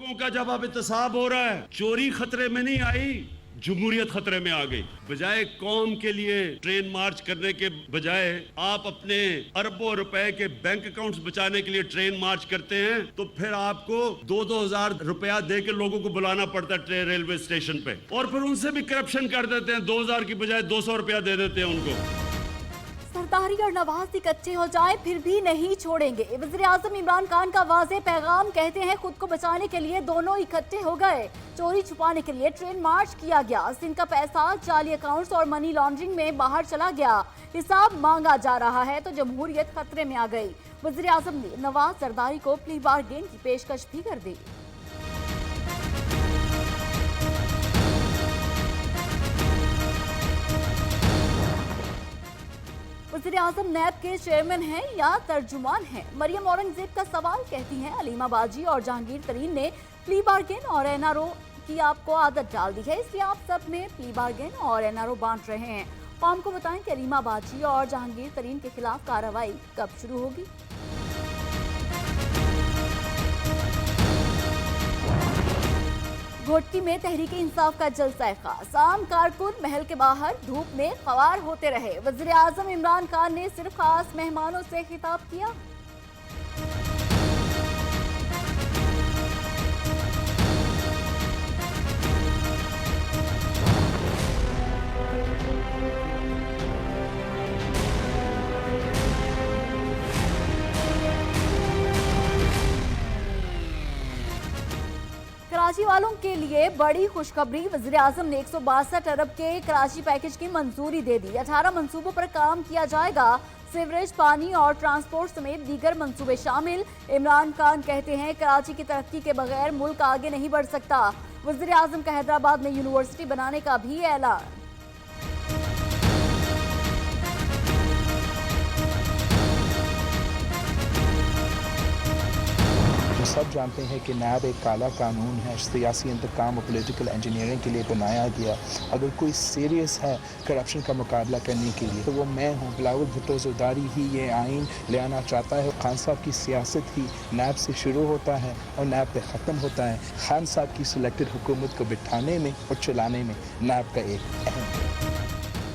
लोगों का जब अब एहतसाब हो रहा है, चोरी खतरे में नहीं आई, जमहूरियत खतरे में आ गई। बजाय कौम के लिए ट्रेन मार्च करने के बजाय आप अपने अरबों रुपए के बैंक अकाउंट्स बचाने के लिए ट्रेन मार्च करते हैं, तो फिर आपको 2-2 हजार रुपया दे के लोगों को बुलाना पड़ता है ट्रेन रेलवे स्टेशन पे, और फिर उनसे भी करप्शन कर देते हैं। 2000 की बजाय 200 रुपया दे देते हैं उनको। सरदारी और नवाज इकट्ठे हो जाए फिर भी नहीं छोड़ेंगे। वज़ीर आज़म इमरान खान का वाज़ेह पैगाम, कहते हैं खुद को बचाने के लिए दोनों इकट्ठे हो गए। चोरी छुपाने के लिए ट्रेन मार्च किया गया, सिंध का पैसा जाली अकाउंट्स और मनी लॉन्ड्रिंग में बाहर चला गया, हिसाब मांगा जा रहा है तो जमहूरियत खतरे में आ गई। वज़ीर आज़म ने नवाज जरदारी को प्ली बार्गेन की पेशकश भी कर दी। वज़ीर आज़म नैब के चेयरमैन हैं या तर्जुमान हैं? मरियम औरंगजेब का सवाल, कहती हैं अलीमा बाजी और जहांगीर तरीन ने प्ली बार्गेन और एनआरओ की आपको आदत डाल दी है, इसलिए आप सब में प्ली बार्गेन और एनआरओ बांट रहे हैं। कौम को बताएं कि अलीमा बाजी और जहांगीर तरीन के खिलाफ कार्रवाई कब शुरू होगी। घोटकी में तहरीक इंसाफ का जलसा खास, आम कारकुन महल के बाहर धूप में ख्वार होते रहे। वज़ीर आज़म इमरान खान ने सिर्फ खास मेहमानों से खिताब किया। कराची वालों के लिए बड़ी खुशखबरी, वज़ीर आज़म ने 162 अरब के कराची पैकेज की मंजूरी दे दी। 18 मंसूबों पर काम किया जाएगा, सीवरेज, पानी और ट्रांसपोर्ट समेत दीगर मंसूबे शामिल। इमरान खान कहते हैं कराची की तरक्की के बगैर मुल्क आगे नहीं बढ़ सकता। वज़ीर आज़म का हैदराबाद में यूनिवर्सिटी बनाने का भी ऐलान। सब जानते हैं कि नैब एक काला कानून है, सियासी इंतकाम और पॉलिटिकल इंजीनियरिंग के लिए बनाया गया। अगर कोई सीरियस है करप्शन का मुकाबला करने के लिए तो वो मैं हूँ। बिलावल भुट्टो ज़रदारी ही ये आइन ले आना चाहता है। खान साहब की सियासत ही नैब से शुरू होता है और नैब पे ख़त्म होता है। खान साहब की सिलेक्टेड हुकूमत को बिठाने में और चलाने में नैब का एक अहम।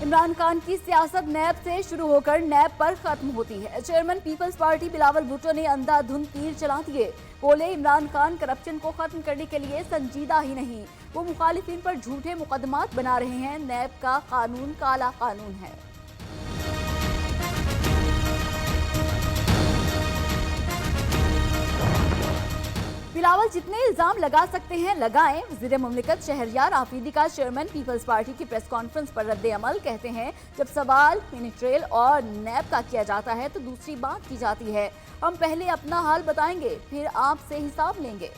इमरान खान की सियासत नैब से शुरू होकर नैब पर खत्म होती है। चेयरमैन पीपल्स पार्टी बिलावल भुट्टो ने अंधाधुंध तीर चला दिए। बोले इमरान खान करप्शन को खत्म करने के लिए संजीदा ही नहीं, वो मुखालिफिन पर झूठे मुकदमात बना रहे हैं। नैब का कानून काला कानून है। बिलावल जितने इल्जाम लगा सकते हैं लगाएं। वज़ीर मुमलिकत शहरयार आफरीदी का चेयरमैन पीपल्स पार्टी की प्रेस कॉन्फ्रेंस पर रद्द अमल, कहते हैं जब सवाल मिनिस्ट्रियल और नैब का किया जाता है तो दूसरी बात की जाती है। हम पहले अपना हाल बताएंगे, फिर आपसे हिसाब लेंगे।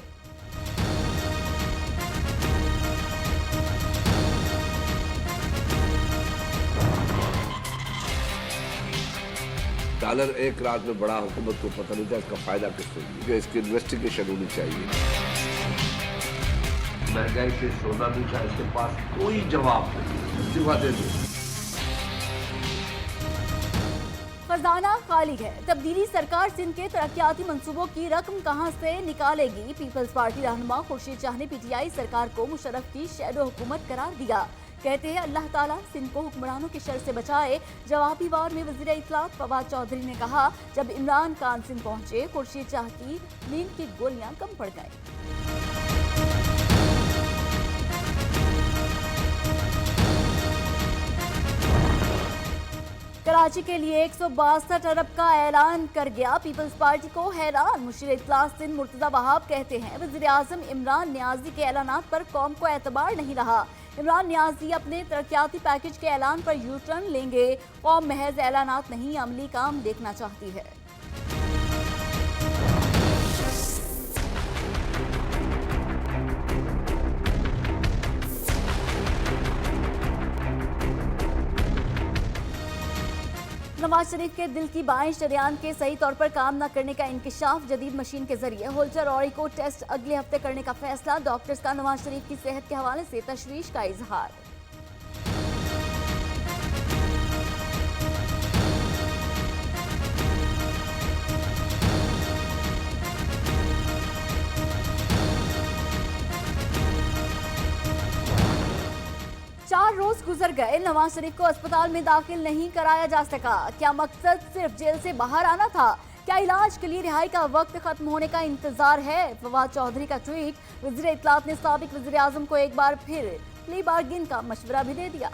डॉलर एक रात में बड़ा, हुकूमत को पता नहीं था इसका फायदा किसको मिलेगा, इसकी इन्वेस्टिगेशन होनी चाहिए। महंगाई के सौदा भी था, इसके पास कोई जवाब नहीं। इस्तीफा दे दो। खजाना खाली है, तब्दीली सरकार सिंध के तरक्याती मंसूबों की रकम कहां से निकालेगी। पीपल्स पार्टी रहनुमा खुर्शीद शाह ने पीटीआई सरकार को मुशर्रफ की शैडो हुकूमत करार दिया। कहते हैं अल्लाह ताला सिंध को हुक्मरानों के शर से बचाए। जवाबी वार में वज़ीर इत्तलात फवाद चौधरी ने कहा जब इमरान खान सिंध पहुंचे खुर्शीद शाह की नींद की गोलियां कम पड़ गईं। कराची के लिए 162 अरब का ऐलान कर गया पीपल्स पार्टी को हैरान। मुशीर इत्तलात सिंध मुर्तज़ा वहाब कहते हैं वज़ीर आज़म इमरान नियाज़ी के ऐलानात पर कौम को एतबार नहीं रहा। इमरान नियाज़ी अपने तरक्याती पैकेज के ऐलान पर यू टर्न लेंगे। कौम महज ऐलानात नहीं अमली काम देखना चाहती है। नवाज शरीफ के दिल की बाएं शरेयान के सही तौर पर काम न करने का इंकिशाफ जदीद मशीन के जरिए होल्टर और इको टेस्ट अगले हफ्ते करने का फैसला। डॉक्टर्स का नवाज शरीफ की सेहत के हवाले से तशवीश का इजहार। गुजर गए, नवाज शरीफ को अस्पताल में दाखिल नहीं कराया जा सका। क्या मकसद सिर्फ जेल से बाहर आना था? क्या इलाज के लिए रिहाई का वक्त खत्म होने का इंतजार है? फवाद चौधरी का ट्वीट। वज़ीर इत्तलात ने साबिक वज़ीर आज़म को एक बार फिर प्ली बार्गिन का मशवरा भी दे दिया।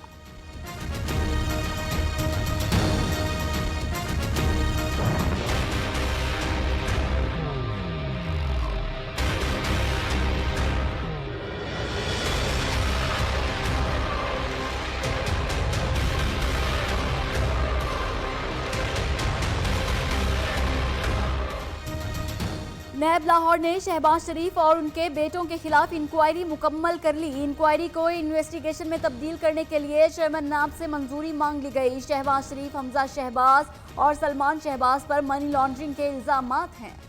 नैब लाहौर ने शहबाज शरीफ और उनके बेटों के खिलाफ इंक्वायरी मुकम्मल कर ली। इंक्वायरी को इन्वेस्टिगेशन में तब्दील करने के लिए चेयरमैन नैब से मंजूरी मांग ली गई। शहबाज शरीफ, हमजा शहबाज और सलमान शहबाज पर मनी लॉन्ड्रिंग के इल्जामात हैं।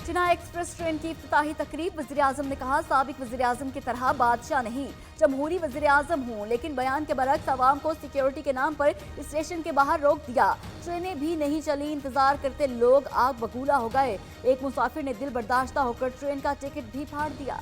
चिनाई एक्सप्रेस ट्रेन की इफ्तिताही तकरीब। वज़ीर आज़म ने कहा, साबिक वज़ीर आज़म की तरह बादशाह नहीं, जमहूरी वज़ीर आज़म हूँ, लेकिन बयान के बरक्स आवाम को सिक्योरिटी के नाम पर स्टेशन के बाहर रोक दिया। ट्रेनें भी नहीं चली, इंतजार करते लोग आग बबूला हो गए। एक मुसाफिर ने दिल बर्दाश्ता होकर ट्रेन का टिकट भी फाड़ दिया।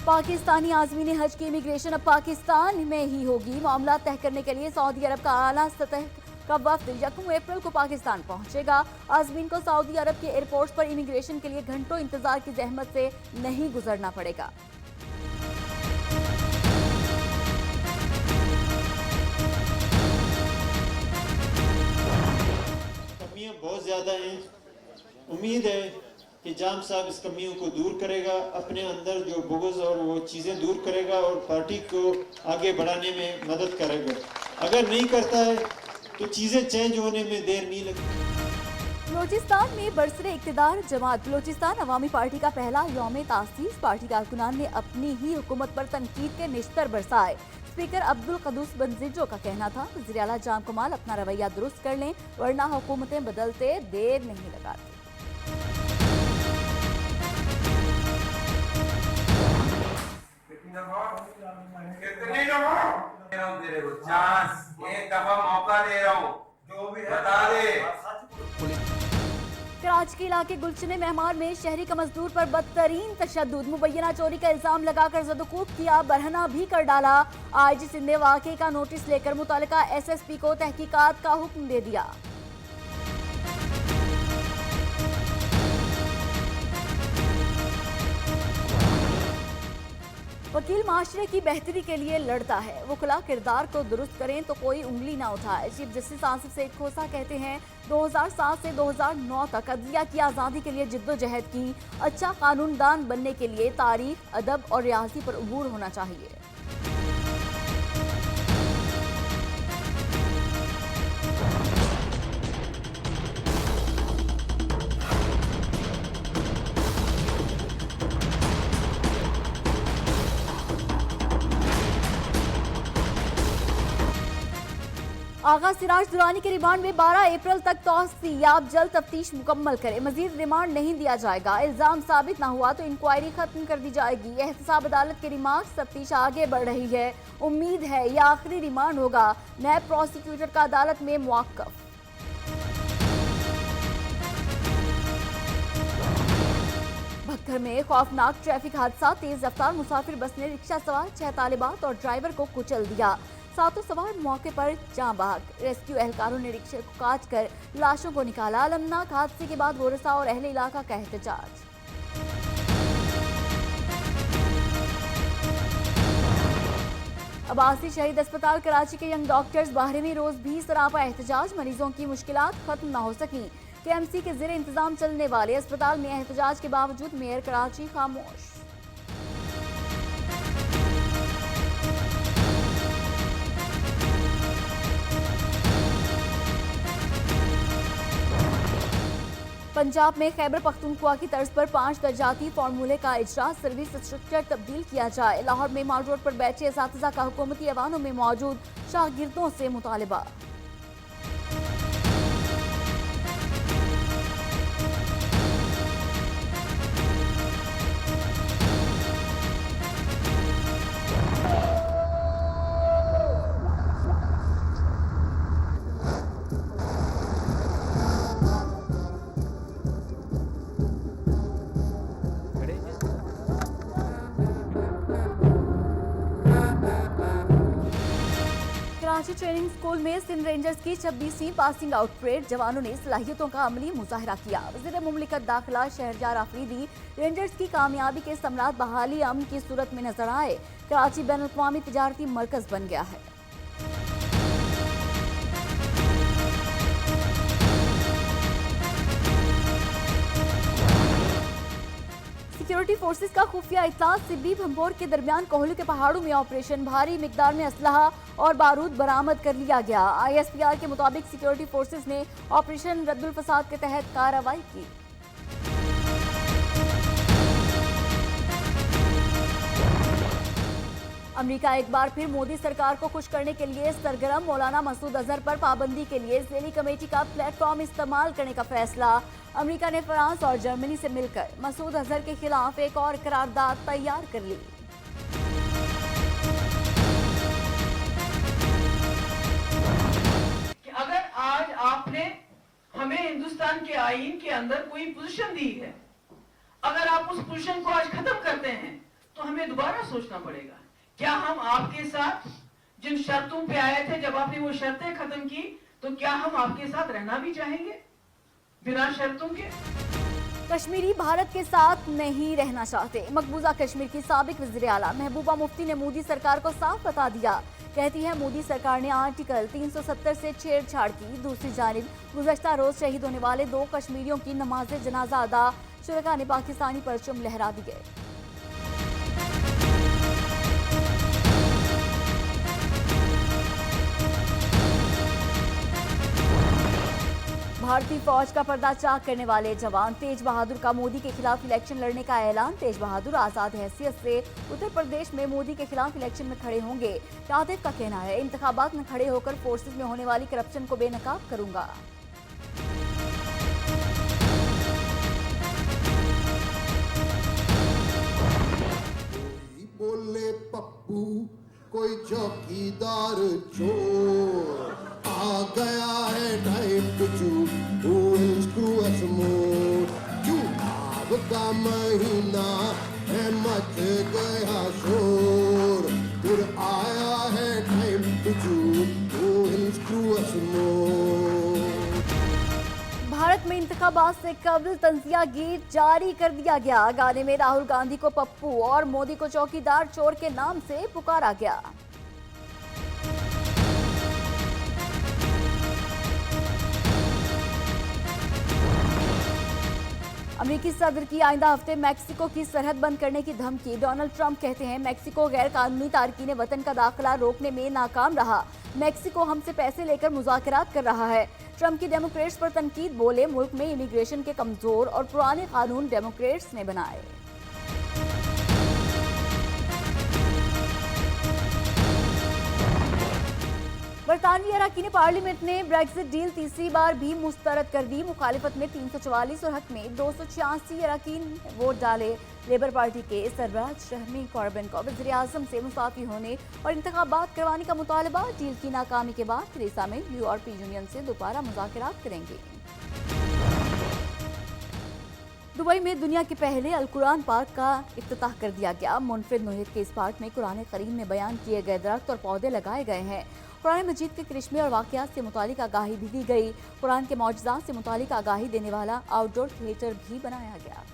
पाकिस्तानी आज़मीन हज की इमिग्रेशन अब पाकिस्तान में ही होगी। मामला तय करने के लिए सऊदी अरब का आला सतह का वफ्द 1 अप्रैल को पाकिस्तान पहुंचेगा। आज़मीन को सऊदी अरब के एयरपोर्ट पर इमिग्रेशन के लिए घंटों इंतजार की जहमत से नहीं गुजरना पड़ेगा। कमियां बहुत ज़्यादा हैं। उम्मीद है कि जाम साहब इस कमियों को दूर करेगा, अपने अंदर जो बुग़्ज़ और वो चीज़ें दूर करेगा और पार्टी को आगे बढ़ाने में मदद करेगा। अगर नहीं करता है तो चीज़ें चेंज होने में देर नहीं लगती। बलोचिस्तान में बरसरे इक़्तिदार जमात बलोचिस्तान अवामी पार्टी का पहला यौम तासीस। पार्टी कारकुनान ने अपनी ही हुकूमत पर तनकीद के निश्तर बरसाए। स्पीकर अब्दुल क़ुद्दूस बंज़िजो का कहना था, वज़ीर आला जाम कमाल अपना रवैया दुरुस्त कर लें, वरना हुकूमतें बदलते देर नहीं लगाती। कितने तेरे को चांस, एक दफा मौका दे रहा हूँ, जो भी बता दे। कराची के इलाके गुलशन मेहमान में शहरी का मजदूर पर बदतरीन तशद्दुद, मुबैना चोरी का इल्जाम लगाकर ज़दकूब किया, बरहना भी कर डाला। आईजी सिंध ने वाक़े का नोटिस लेकर मुतल्लिका एसएसपी को तहकीकात का हुक्म दे दिया। वकील माशरे की बेहतरी के लिए लड़ता है, वो खुला किरदार को दुरुस्त करें तो कोई उंगली ना उठाए। चीफ जस्टिस आसिफ सईद खोसा कहते हैं, 2007 से 2009 तक अदलिया की आज़ादी के लिए जिद्दोजहद की। अच्छा कानूनदान बनने के लिए तारीख, अदब और रियाजी पर अबूर होना चाहिए। आगा सिराज दुरानी के रिमांड में 12 अप्रैल तक तौसी। आप जल्द तफ्तीश मुकम्मल करें, मजीद रिमांड नहीं दिया जाएगा। इल्जाम साबित न हुआ तो इंक्वायरी खत्म कर दी जाएगी। एहतसाब अदालत के रिमार्क्स, तफ्तीश आगे बढ़ रही है। उम्मीद है यह आखिरी रिमांड होगा। नैब प्रोसिक्यूटर का अदालत में मुआक्कफ। भक्कर में खौफनाक ट्रैफिक हादसा, तेज रफ्तार मुसाफिर बस ने रिक्शा सवार 6 तालिबात और ड्राइवर को कुचल दिया। 7 सवार मौके पर जाँ बहक। रेस्क्यू एहलकारों ने रिक्शे को काट कर लाशों को निकाला। अलमनाक हादसे के बाद वोरसा और अहले इलाका का एहतजाज। अब्बासी शहीद अस्पताल कराची के यंग डॉक्टर्स 12वीं रोज भी सरापा एहतजाज। मरीजों की मुश्किलात खत्म न हो सकी। केएमसी के ज़ेरे इंतजाम चलने वाले अस्पताल में एहतजाज के बावजूद मेयर कराची खामोश। पंजाब में खैबर पख्तूनख्वा की तर्ज पर 5 दर्जाती फार्मूले का इजरा, सर्विस स्ट्रक्चर तब्दील किया जाए। लाहौर में माल रोड पर बैठे असातिज़ा का हुकूमती ऐवानों में मौजूद शागिर्दों से मुतालिबा। कराची ट्रेनिंग स्कूल में सिंध रेंजर्स की 26वीं पासिंग आउट परेड, जवानों ने सलाहियतों का अमली मुजाहरा किया। वज़ीर मुमलिकत दाखिला शहरयार आफरीदी रेंजर्स की कामयाबी के समरात बहाली अमन की सूरत में नजर आए। कराची बैन अल-अक़वामी तिजारती मरकज बन गया है। सिक्योरिटी फोर्सेस का खुफिया इत्तला सिब्बी भंपोर के दरमियान कोहलू के पहाड़ों में ऑपरेशन, भारी मिकदार में असलहा और बारूद बरामद कर लिया गया। ISPR के मुताबिक सिक्योरिटी फोर्सेस ने ऑपरेशन रद्दुल फसाद के तहत कार्रवाई की। अमेरिका एक बार फिर मोदी सरकार को खुश करने के लिए सरगर्म, मौलाना मसूद अजहर पर पाबंदी के लिए ज़ेली कमेटी का प्लेटफॉर्म इस्तेमाल करने का फैसला। अमेरिका ने फ्रांस और जर्मनी से मिलकर मसूद अजहर के खिलाफ एक और करारदाद तैयार कर ली। कि अगर आज आपने हमें हिंदुस्तान के आईन के अंदर कोई पोजीशन दी है, अगर आप उस पोजीशन को आज खत्म करते हैं तो हमें दोबारा सोचना पड़ेगा, क्या हम आपके साथ जिन शर्तों पे आए थे, जब आपने वो शर्तें खत्म की, तो क्या हम आपके साथ रहना भी चाहेंगे बिना शर्तों के? कश्मीरी भारत के साथ नहीं रहना चाहते। मकबूजा कश्मीर की साबिक वज़ीर आला महबूबा मुफ्ती ने मोदी सरकार को साफ बता दिया। कहती है मोदी सरकार ने आर्टिकल 370 से छेड़छाड़ की। दूसरी जानिब गुज़श्ता रोज शहीद होने वाले 2 कश्मीरियों की नमाज जनाजा अदा, शुरका ने पाकिस्तानी परचम लहरा दिए। भारतीय फौज का पर्दा चाक करने वाले जवान तेज बहादुर का मोदी के खिलाफ इलेक्शन लड़ने का ऐलान। तेज बहादुर आजाद हैसियत से उत्तर प्रदेश में मोदी के खिलाफ इलेक्शन में खड़े होंगे। यादव का कहना है, इंतखाबात में खड़े होकर फोर्सेस में होने वाली करप्शन को बेनकाब करूंगा। कोई बोले पप्पू, कोई चौकीदार चोर, आ गया है time to choose who will screw us more. चुनाव का महीना है, मच गया शोर, फिर आया है time to choose who will screw us more. Bharat में इंतखाबात से कबल तंजिया गीत जारी कर दिया गया। गाने में राहुल गांधी को पप्पू और मोदी को चौकीदार चोर के नाम से पुकारा गया। अमेरिकी सदर की आइंदा हफ्ते मैक्सिको की सरहद बंद करने की धमकी। डोनाल्ड ट्रंप कहते हैं मैक्सिको गैर कानूनी तारकीन वतन का दाखिला रोकने में नाकाम रहा। मैक्सिको हमसे पैसे लेकर मुज़ाकरात कर रहा है। ट्रंप की डेमोक्रेट्स पर तनकीद, बोले मुल्क में इमिग्रेशन के कमजोर और पुराने कानून डेमोक्रेट्स ने बनाए। बरतानवी अरकान पार्लियामेंट ने ब्रेक्जिट डील तीसरी बार भी मुस्तरद कर दी। मुखालिफत में 344 और हक में 286 अरकान वोट डाले। लेबर पार्टी के सरबराह जेरेमी कॉर्बिन को वज़ीर आज़म से मुसाफी होने और इंतखाबात करवाने का मुतालबा। डील की नाकामी के बाद थेरेसा मे यूरोपीय यूनियन से दोबारा मुज़ाकरात करेंगे। दुबई में दुनिया के पहले अल कुरान पार्क का इफ्तिताह कर दिया गया। मुनफरिद नोयत के इस पार्क में कुरान करीम में बयान किए गए दरख्त और पौधे लगाए गए हैं। कुरान मजीद के करिश्मे और वाक़यात से मुतालिक आगाही भी दी गई। कुरान के मौजज़ात से मुतालिक आगाही देने वाला आउटडोर थिएटर भी बनाया गया।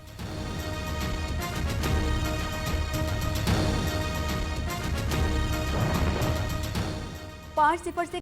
पाँच 0 से